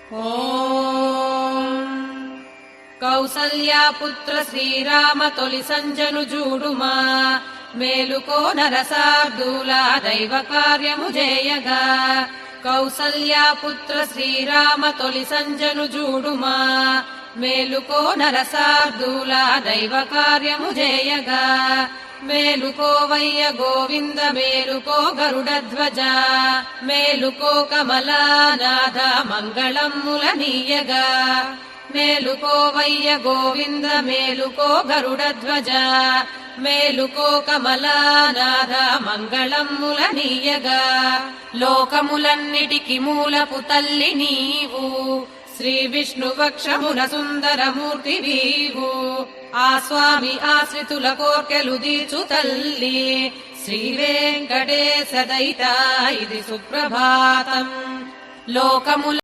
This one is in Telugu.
ఓం కౌసల్యాపుత్ర శ్రీరామ తొలి సంజను జూడుమా మేలుకో నరసార్దూల దైవ కార్యము జేయగా కౌసల్యాపుత్ర శ్రీరామ తొలి సంజను జూడుమా మేలుకో నరసార్దూల దైవ కార్యము జేయగా మేలుకోవయ్య గోవింద మేలుకో గరుడధ్వజ మేలుకో కమలానాథ మంగళమ్ముల నీయగా మేలుకోవయ్య గోవింద మేలుకో గరుడధ్వజ మేలుకో కమలానాథ మంగళమ్ముల నీయగా లోకములన్నిటికి మూలపు తల్లి నీవు శ్రీ విష్ణు వక్షమున సుందరమూర్తి వీవు ఆ స్వామి ఆశ్రితుల కోర్కెలు దీర్చు తల్లి శ్రీ వెంకటేశ దయిత ఇది సుప్రభాతం లోకముల